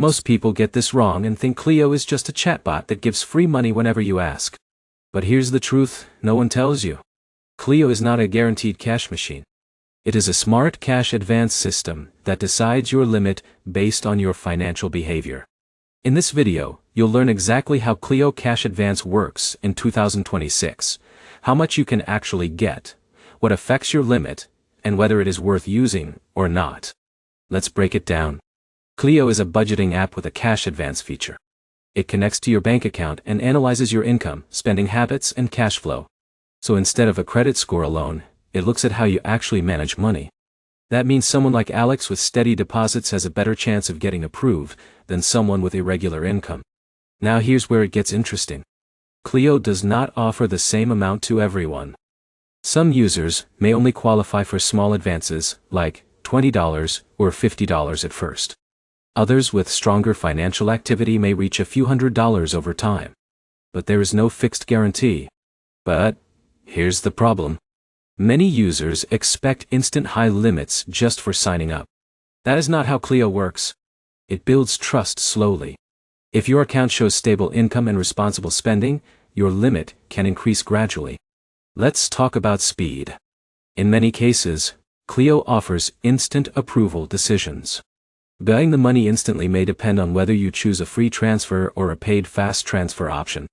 Most people get this wrong and think Cleo is just a chatbot that gives free money whenever you ask. But here's the truth no one tells you. Cleo is not a guaranteed cash machine. It is a smart cash advance system that decides your limit based on your financial behavior. In this video, you'll learn exactly how Cleo Cash Advance works in 2026, how much you can actually get, what affects your limit, and whether it is worth using or not. Let's break it down. Cleo is a budgeting app with a cash advance feature. It connects to your bank account and analyzes your income, spending habits, and cash flow. So instead of a credit score alone, it looks at how you actually manage money. That means someone like Alex with steady deposits has a better chance of getting approved than someone with irregular income. Now here's where it gets interesting. Cleo does not offer the same amount to everyone. Some users may only qualify for small advances, like $20 or $50 at first. Others with stronger financial activity may reach a few $100s over time. But there is no fixed guarantee. But here's the problem. Many users expect instant high limits just for signing up. That is not how Cleo works. It builds trust slowly. If your account shows stable income and responsible spending, your limit can increase gradually. Let's talk about speed. In many cases, Cleo offers instant approval decisions. Getting the money instantly may depend on whether you choose a free transfer or a paid fast transfer option.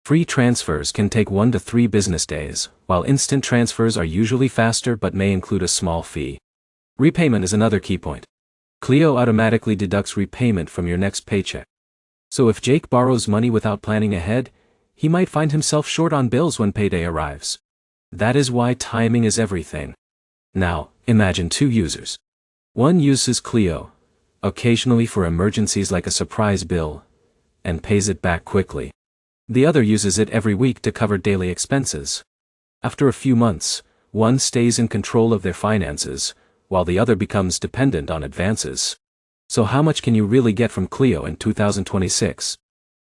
Free transfers can take 1 to 3 business days, while instant transfers are usually faster but may include a small fee. Repayment is another key point. Cleo automatically deducts repayment from your next paycheck. So if Jake borrows money without planning ahead, he might find himself short on bills when payday arrives. That is why timing is everything. Now, imagine 2 users. One uses Cleo, occasionally for emergencies like a surprise bill, and pays it back quickly. The other uses it every week to cover daily expenses. After a few months, one stays in control of their finances, while the other becomes dependent on advances. So how much can you really get from Cleo in 2026?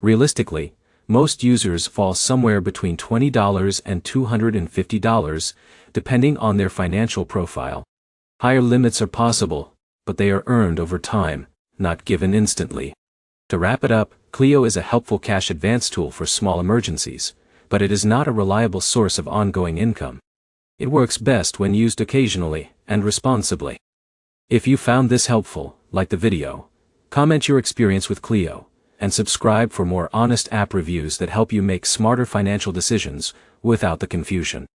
Realistically, most users fall somewhere between $20 and $250, depending on their financial profile. Higher limits are possible, but they are earned over time, not given instantly. To wrap it up, Cleo is a helpful cash advance tool for small emergencies, but it is not a reliable source of ongoing income. It works best when used occasionally and responsibly. If you found this helpful, like the video, comment your experience with Cleo, and subscribe for more honest app reviews that help you make smarter financial decisions without the confusion.